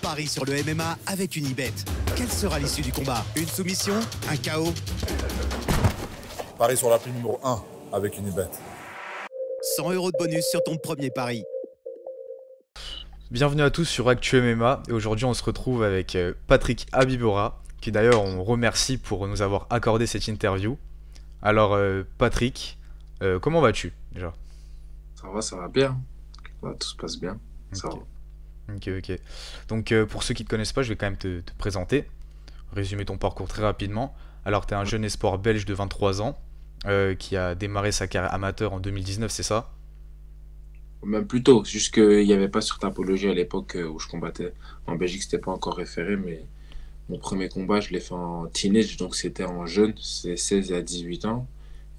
Parie sur le MMA avec Unibet. Quelle sera l'issue du combat? Une soumission? Un KO? Parie sur l'appli numéro 1 avec Unibet. 100 € de bonus sur ton premier pari. Bienvenue à tous sur Actu MMA et aujourd'hui on se retrouve avec Patrick Habibora qui d'ailleurs on remercie pour nous avoir accordé cette interview. Alors Patrick, comment vas-tu déjà? Ça va bien. Tout se passe bien. Ça va. Ok. Donc pour ceux qui ne te connaissent pas, je vais quand même te présenter, résumer ton parcours très rapidement. Alors tu es un jeune espoir belge de 23 ans qui a démarré sa carrière amateur en 2019, c'est ça? Même plus tôt, c'est juste qu'il n'y avait pas sur Tapologie à l'époque où je combattais. En Belgique, c'était pas encore référé, mais mon premier combat, je l'ai fait en teenage, donc c'était en jeune, c'est 16 à 18 ans,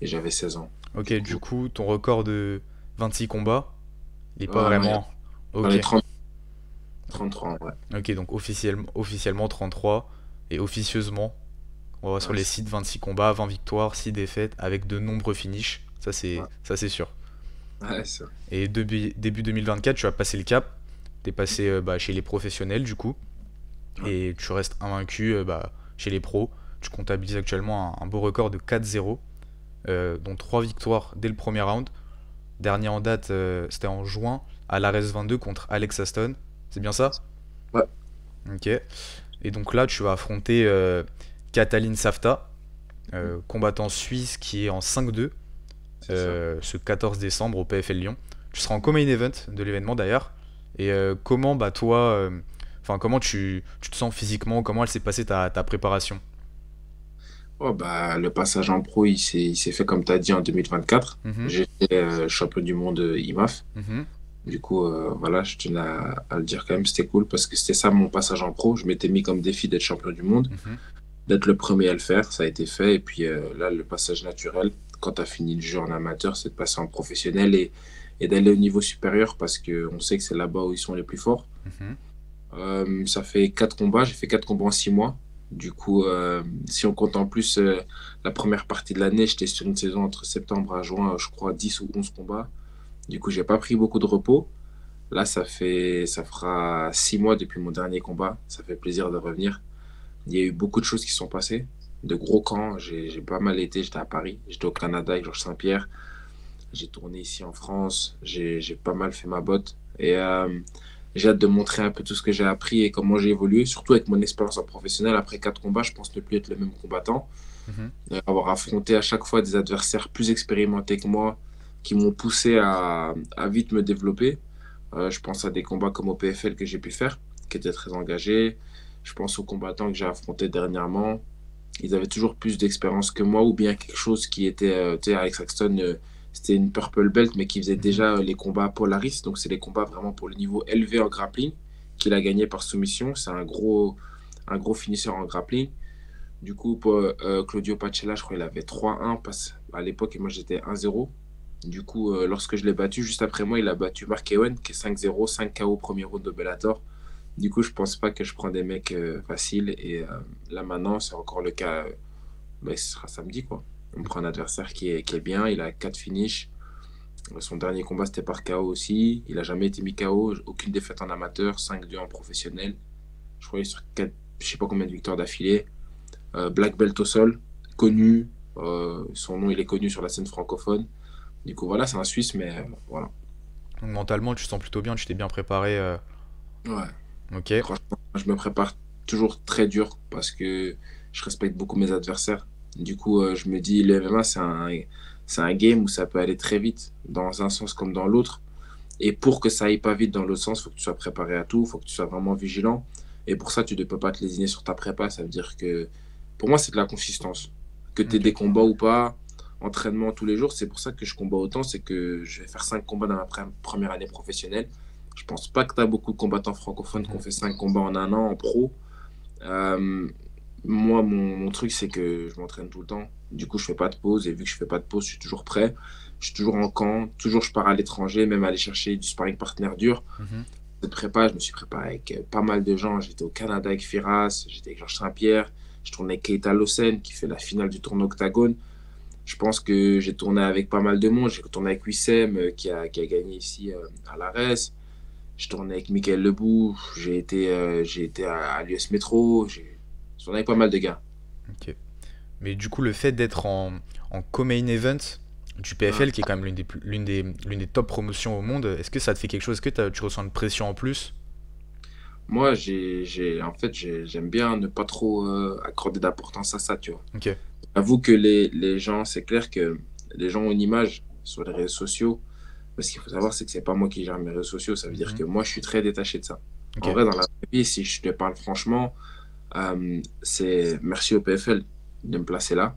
et j'avais 16 ans. Ok, du coup, ton record de 26 combats, il n'est pas Ouais, vraiment... Dans les Ok, 33, ouais. ok, donc officiellement 33, et officieusement, on va voir sur Ouais, les sites 26 combats, 20 victoires, 6 défaites, avec de nombreux finishes, ouais. ça c'est sûr. Ouais, ça. Et début 2024, tu as passé le cap, tu es passé chez les professionnels du coup, Ouais. et tu restes invaincu chez les pros. Tu comptabilises actuellement un beau record de 4-0, dont 3 victoires dès le premier round. Dernier en date, c'était en juin, à l'Ares 22 contre Alex Aston. C'est bien ça? Ouais, Ok. Et donc là, tu vas affronter Catalin Safta, combattant suisse qui est en 5-2, c'est ça. ce 14 décembre au PFL Lyon. Tu seras en co-main event de l'événement d'ailleurs. Et comment, comment tu te sens physiquement? Comment elle s'est passée ta préparation? Oh, bah, le passage en pro, il s'est fait comme tu as dit en 2024. Mhm, J'étais champion du monde IMAF. mhm, Du coup, voilà, je tenais à le dire quand même, c'était cool parce que c'était ça mon passage en pro. Je m'étais mis comme défi d'être champion du monde, mhm. d'être le premier à le faire, ça a été fait. Et puis là, le passage naturel, quand tu as fini le jeu en amateur, c'est de passer en professionnel et d'aller au niveau supérieur parce qu'on sait que c'est là-bas où ils sont les plus forts. Mhm. Ça fait 4 combats, j'ai fait 4 combats en 6 mois. Du coup, si on compte en plus la première partie de l'année, j'étais sur une saison entre septembre à juin, je crois 10 ou 11 combats. Du coup, j'ai pas pris beaucoup de repos. Là, ça fera 6 mois depuis mon dernier combat. Ça fait plaisir de revenir. Il y a eu beaucoup de choses qui sont passées, de gros camps. J'ai pas mal été. J'étais à Paris, j'étais au Canada avec Georges Saint-Pierre. J'ai tourné ici en France. J'ai pas mal fait ma botte. Et j'ai hâte de montrer un peu tout ce que j'ai appris et comment j'ai évolué, surtout avec mon expérience en professionnel. Après 4 combats, je pense ne plus être le même combattant. Mhm. Avoir affronté à chaque fois des adversaires plus expérimentés que moi, qui m'ont poussé à vite me développer. Je pense à des combats comme au PFL que j'ai pu faire, qui étaient très engagés. Je pense aux combattants que j'ai affrontés dernièrement. Ils avaient toujours plus d'expérience que moi, ou bien quelque chose qui était, tu sais, Alex Saxton, c'était une purple belt, mais qui faisait Mhm. déjà les combats Polaris. Donc, c'est des combats vraiment pour le niveau élevé en grappling, qu'il a gagné par soumission. C'est un gros finisseur en grappling. Du coup, pour Claudio Pacella, je crois qu'il avait 3-1 à l'époque, et moi j'étais 1-0. Du coup, lorsque je l'ai battu, juste après moi, il a battu Mark Ewan, qui est 5-0, 5 KO premier round de Bellator. Du coup, je pense pas que je prends des mecs faciles. Et là maintenant, c'est encore le cas. Mais ce sera samedi, quoi. On prend un adversaire qui est bien. Il a 4 finishes. Son dernier combat, c'était par KO aussi. Il a jamais été mis KO. Aucune défaite en amateur. 5-2 en professionnel. Je crois qu'il est sur 4, je sais pas combien de victoires d'affilée. Black Belt au sol, connu. Son nom, il est connu sur la scène francophone. Du coup, voilà, c'est un Suisse, mais voilà. Donc mentalement, tu te sens plutôt bien, tu t'es bien préparé. Ouais, Ok. franchement, je me prépare toujours très dur parce que je respecte beaucoup mes adversaires. Du coup, je me dis, le MMA, c'est un game où ça peut aller très vite, dans un sens comme dans l'autre. Et pour que ça aille pas vite dans l'autre sens, il faut que tu sois préparé à tout, il faut que tu sois vraiment vigilant. Et pour ça, tu ne peux pas te lésiner sur ta prépa. Ça veut dire que, pour moi, c'est de la consistance. Que tu aies Ok. des combats ou pas, entraînement tous les jours, c'est pour ça que je combats autant. C'est que je vais faire 5 combats dans ma première année professionnelle. Je pense pas que tu as beaucoup de combattants francophones qui ont Mhm. fait 5 combats en un an en pro. Euh, Moi, mon truc, c'est que je m'entraîne tout le temps. Du coup, je fais pas de pause. Et vu que je fais pas de pause, je suis toujours prêt. Je suis toujours en camp. Toujours, je pars à l'étranger, même aller chercher du sparring partner dur. Mhm. Cette prépa, je me suis préparé avec pas mal de gens. J'étais au Canada avec Firas, j'étais avec Georges Saint-Pierre, je tournais avec Keita Lossen qui fait la finale du tournoi Octagone. Je pense que j'ai tourné avec pas mal de monde. J'ai tourné avec Wissem qui a gagné ici à l'Ares. Je tournais avec Michael Lebou, j'ai été à l'US Metro, je tournais avec pas mal de gars. Ok. Mais du coup, le fait d'être en co-main event du Ouais. PFL, qui est quand même l'une des top promotions au monde, est-ce que ça te fait quelque chose? Est-ce que tu ressens une pression en plus? Moi, en fait, j'aime bien ne pas trop accorder d'importance à ça, tu vois. Ok. J'avoue que les gens, c'est clair que les gens ont une image sur les réseaux sociaux. Mais ce qu'il faut savoir, c'est que c'est pas moi qui gère mes réseaux sociaux. Ça veut dire Mhm. que moi, je suis très détaché de ça. Ok. En vrai, dans la vraie vie, si je te parle franchement, c'est merci au PFL de me placer là.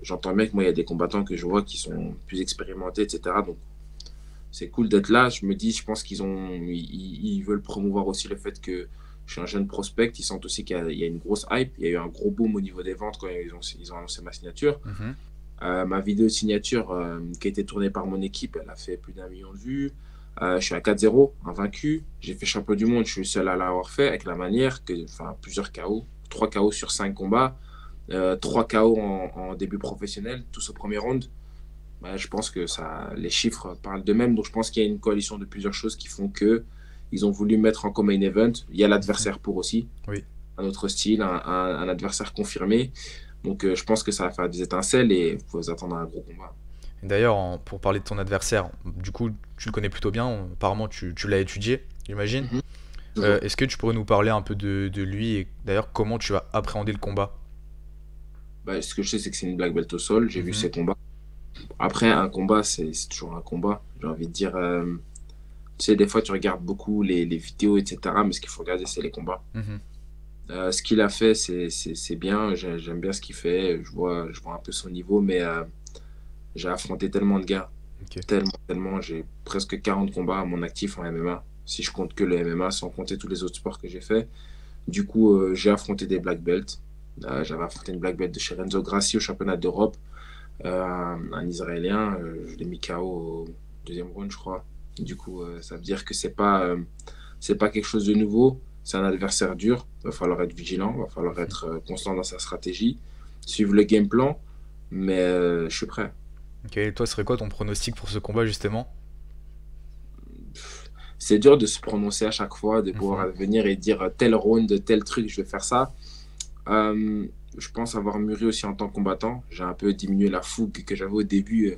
J'entends bien que moi, il y a des combattants que je vois qui sont plus expérimentés, etc. Donc, c'est cool d'être là. Je me dis, je pense ils veulent promouvoir aussi le fait que je suis un jeune prospect. Ils sentent aussi qu'il y a une grosse hype. Il y a eu un gros boom au niveau des ventes quand ils ont annoncé ma signature. Mhm. Ma vidéo de signature qui a été tournée par mon équipe, elle a fait plus d'1 million de vues. Je suis à 4-0, invaincu. J'ai fait champion du monde. Je suis le seul à l'avoir fait avec la manière que, enfin, plusieurs KO, 3 KO sur 5 combats, 3 KO en début professionnel, tous au premier round. Bah, je pense que les chiffres parlent d'eux-mêmes. Donc, je pense qu'il y a une coalition de plusieurs choses qui font que ils ont voulu mettre en co-main event. Il y a Mhm. l'adversaire pour aussi, Oui. un autre style, un adversaire confirmé. Donc, je pense que ça va faire des étincelles et vous pouvez vous attendre à un gros combat. Et d'ailleurs, pour parler de ton adversaire, du coup, tu le connais plutôt bien. Apparemment, tu l'as étudié, j'imagine. Mhm. Toujours. Est-ce que tu pourrais nous parler un peu de lui et d'ailleurs comment tu as appréhendé le combat? Bah, ce que je sais, c'est que c'est une black belt au sol. J'ai vu Mhm. ses combats. Après, un combat, c'est toujours un combat. J'ai envie de dire, tu sais, des fois, tu regardes beaucoup les vidéos, etc. Mais ce qu'il faut regarder, c'est les combats. Mhm. Ce qu'il a fait, c'est bien. J'aime bien ce qu'il fait. Je vois un peu son niveau, mais j'ai affronté tellement de gars. Ok. Tellement, tellement. J'ai presque 40 combats à mon actif en MMA. Si je compte que le MMA, sans compter tous les autres sports que j'ai fait. Du coup, j'ai affronté des black belts. J'avais affronté une black belt de chez Renzo Gracie au championnat d'Europe. Un Israélien, je l'ai mis KO au deuxième round, je crois. Du coup, ça veut dire que c'est pas quelque chose de nouveau. C'est un adversaire dur. Il va falloir être vigilant, il va falloir être constant dans sa stratégie, suivre le game plan. Mais je suis prêt. Ok. Et toi, ce serait quoi ton pronostic pour ce combat justement? C'est dur de se prononcer à chaque fois, de Mhm. pouvoir venir et dire tel round, tel truc, je vais faire ça. Euh, je pense avoir mûri aussi en tant que combattant. J'ai un peu diminué la fougue que j'avais au début.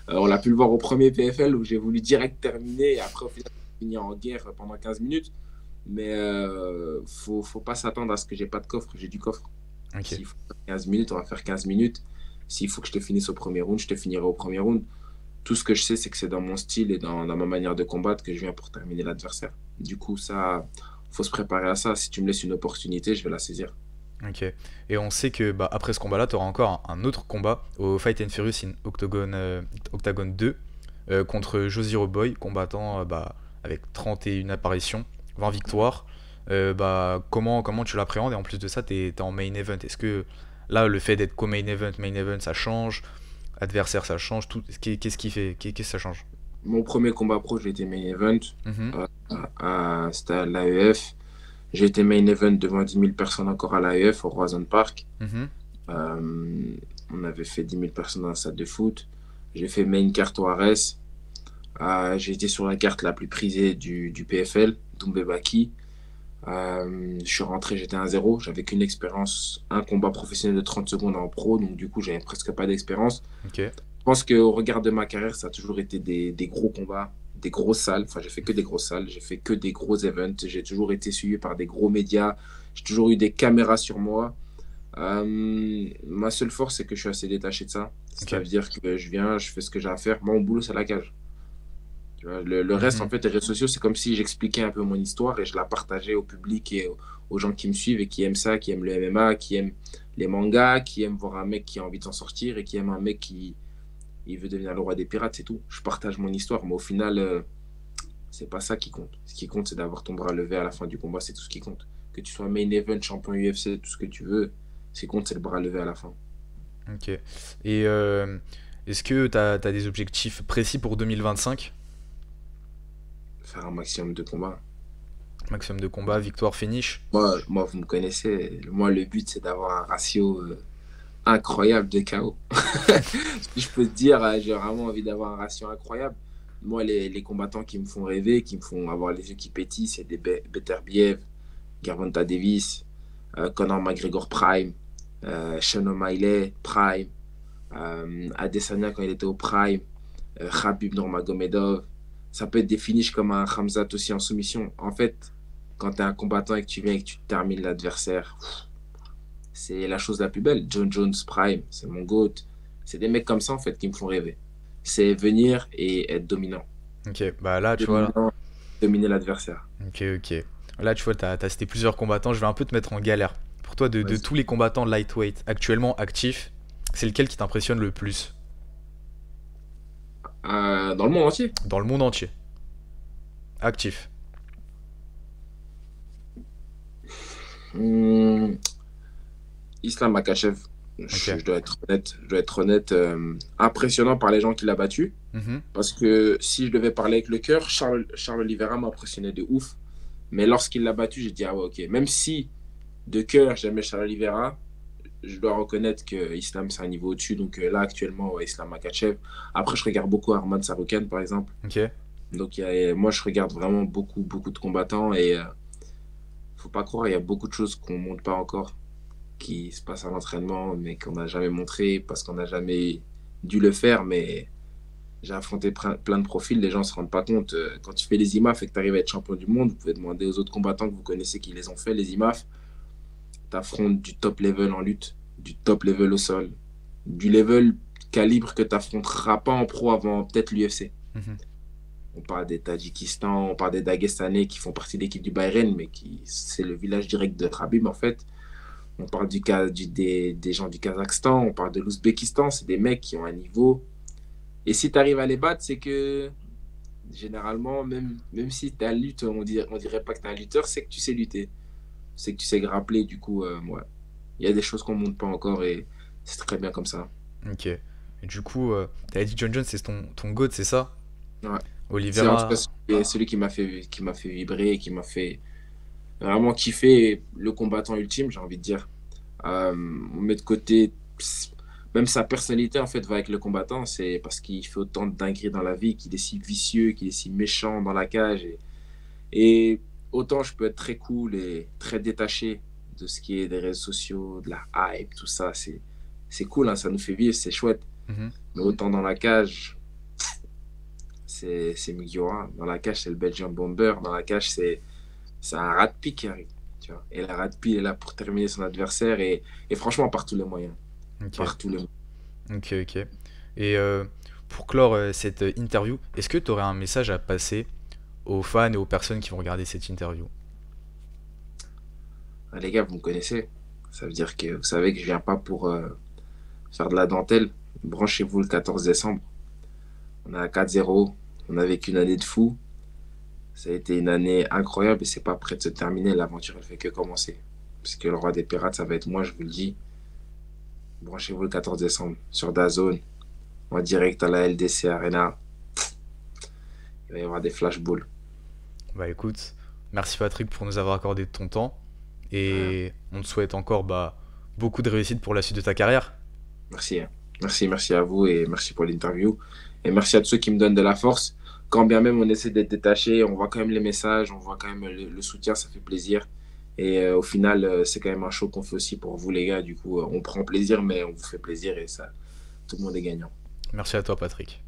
On l'a pu le voir au premier PFL où j'ai voulu direct terminer et après, au final, j'ai fini en guerre pendant 15 minutes. Mais faut pas s'attendre à ce que j'ai pas de coffre. J'ai du coffre. Ok. S'il faut faire 15 minutes, on va faire 15 minutes. S'il faut que je te finisse au premier round, je te finirai au premier round. Tout ce que je sais, c'est que c'est dans mon style et dans ma manière de combattre que je viens pour terminer l'adversaire. Du coup, ça, faut se préparer à ça. Si tu me laisses une opportunité, je vais la saisir. Ok. Et on sait que bah, après ce combat-là, tu auras encore un autre combat au Fight and Furious in Octagon 2 contre Josiro Boy, combattant bah, avec 31 apparitions, 20 victoires. Bah, comment tu l'appréhendes? Et en plus de ça, t'es en main event. Est-ce que là, le fait d'être main event, ça change? Adversaire, ça change? Tout. Qu'est-ce qui fait? Qu'est-ce que ça change? Mon premier combat pro, j'ai été main event. Mhm. C'était à l'AEF. J'ai été main event devant 10 000 personnes encore à l'AEF, au Roison Park. Mhm. Euh, on avait fait 10 000 personnes dans la salle de foot. J'ai fait main carte au Ares. J'ai été sur la carte la plus prisée du PFL, Doumbé Baki. Je suis rentré, j'étais 1-0. J'avais qu'une expérience, un combat professionnel de 30 secondes en pro. Donc, du coup, j'avais presque pas d'expérience. Ok. Je pense qu'au regard de ma carrière, ça a toujours été des gros combats, des grosses salles. Enfin, j'ai fait que des grosses salles, j'ai fait que des gros events. J'ai toujours été suivi par des gros médias. J'ai toujours eu des caméras sur moi. Ma seule force, c'est que je suis assez détaché de ça. Ça Ok. veut dire que je viens, je fais ce que j'ai à faire. Mon boulot, c'est la cage. Tu vois, le reste, en Mhm. fait, les réseaux sociaux, c'est comme si j'expliquais un peu mon histoire et je la partageais au public et aux gens qui me suivent et qui aiment ça, qui aiment le MMA, qui aiment les mangas, qui aiment voir un mec qui a envie de s'en sortir et qui aime un mec qui il veut devenir le roi des pirates, c'est tout. Je partage mon histoire, mais au final, c'est pas ça qui compte. Ce qui compte, c'est d'avoir ton bras levé à la fin du combat, c'est tout ce qui compte. Que tu sois main event, champion UFC, tout ce que tu veux, ce qui compte, c'est le bras levé à la fin. Ok. Et est-ce que t'as des objectifs précis pour 2025? Faire un maximum de combats. Maximum de combats, victoire, finish? Moi, vous me connaissez. Moi, le but, c'est d'avoir un ratio incroyable de KO. Si je peux te dire, j'ai vraiment envie d'avoir un ratio incroyable. moi, les combattants qui me font rêver, qui me font avoir les yeux qui pétillent, c'est des Beterbiev, Gervonta Davis, Conor McGregor Prime, Sean O'Malley Prime, Adesanya quand il était au Prime, Khabib Nurmagomedov. Ça peut être des finishes comme un Khamzat aussi en soumission. En fait, quand tu es un combattant et que tu viens et que tu termines l'adversaire, c'est la chose la plus belle. John Jones Prime, c'est mon GOAT. C'est des mecs comme ça en fait qui me font rêver. C'est venir et être dominant. Ok, bah là, tu vois, là. Dominer l'adversaire. Ok. Là, tu vois, t'as cité plusieurs combattants. Je vais un peu te mettre en galère. Pour toi, de Vas-y. tous les combattants lightweight actuellement actifs, c'est lequel qui t'impressionne le plus Dans le monde entier. dans le monde entier? Actif. Hmm, Islam Makhachev. Ok. Je dois être honnête. Je dois être honnête. Impressionnant par les gens qu'il a battus. Mhm. Parce que si je devais parler avec le cœur, Charles Oliveira m'impressionnait de ouf. Mais lorsqu'il l'a battu, j'ai dit, ah ouais, ok. Même si de cœur, j'aimais Charles Oliveira, je dois reconnaître que Islam, c'est un niveau au-dessus. Donc là, actuellement, ouais, Islam Makhachev. Après, je regarde beaucoup Arman Tsarukyan, par exemple. Ok. Donc moi, je regarde vraiment beaucoup de combattants. Et faut pas croire, il y a beaucoup de choses qu'on ne montre pas encore, qui se passent à l'entraînement, mais qu'on n'a jamais montré parce qu'on n'a jamais dû le faire. Mais j'ai affronté plein de profils, les gens ne se rendent pas compte. Quand tu fais les IMAF et que tu arrives à être champion du monde, vous pouvez demander aux autres combattants que vous connaissez qui les ont fait, les IMAF. Tu affrontes du top level en lutte, du top level au sol, du level calibre que tu n'affronteras pas en pro avant peut-être l'UFC. Mhm. On parle des Tadjikistan, on parle des Dagestanais qui font partie de l'équipe du Bahreïn, mais c'est le village direct de Khabib en fait. On parle des gens du Kazakhstan, on parle de l'Ouzbékistan, c'est des mecs qui ont un niveau. Et si tu arrives à les battre, c'est que généralement, même si tu es à la lutte, on dirait pas que tu es un lutteur, c'est que tu sais lutter. C'est que tu sais grappler, du coup, ouais. Il y a des choses qu'on ne montre pas encore et c'est très bien comme ça. Ok. Et du coup, t'avais dit John Jones, c'est ton GOAT, c'est ça? Ouais. C'est en tout Oliveira. cas celui qui m'a fait vibrer, qui m'a fait vraiment kiffer le combattant ultime, j'ai envie de dire. On met de côté même sa personnalité en fait va avec le combattant, c'est parce qu'il fait autant de dingueries dans la vie, qu'il est si vicieux, qu'il est si méchant dans la cage et autant je peux être très cool et très détaché de ce qui est des réseaux sociaux, de la hype, tout ça, c'est cool, hein, ça nous fait vivre, c'est chouette. Mhm. Mais autant dans la cage, c'est Mugiwara. Dans la cage, c'est le Belgian Bomber. Dans la cage, c'est un rat de pique qui arrive. Tu vois. Et la rat de pique est là pour terminer son adversaire et franchement, par tous les moyens. Ok. Par tous les moyens. Ok. Et pour clore cette interview, est-ce que tu aurais un message à passer aux fans et aux personnes qui vont regarder cette interview? Ah, les gars, vous me connaissez. Ça veut dire que vous savez que je viens pas pour faire de la dentelle. Branchez-vous le 14 décembre. On est à 4-0. On a vécu une année de fou. Ça a été une année incroyable et c'est pas prêt de se terminer. L'aventure, elle fait que commencer. Parce que le roi des pirates, ça va être moi, je vous le dis. Branchez-vous le 14 décembre sur DAZN, en direct à la LDC Arena. Il va y avoir des flashballs. Bah écoute, merci Patrick pour nous avoir accordé de ton temps. Et on te souhaite encore beaucoup de réussite pour la suite de ta carrière. Merci. Merci à vous et merci pour l'interview. Et merci à tous ceux qui me donnent de la force. Quand bien même on essaie d'être détaché, on voit quand même les messages, on voit quand même le soutien, ça fait plaisir. Et au final, c'est quand même un show qu'on fait aussi pour vous les gars. Du coup, on prend plaisir, mais on vous fait plaisir et ça, tout le monde est gagnant. Merci à toi Patrick.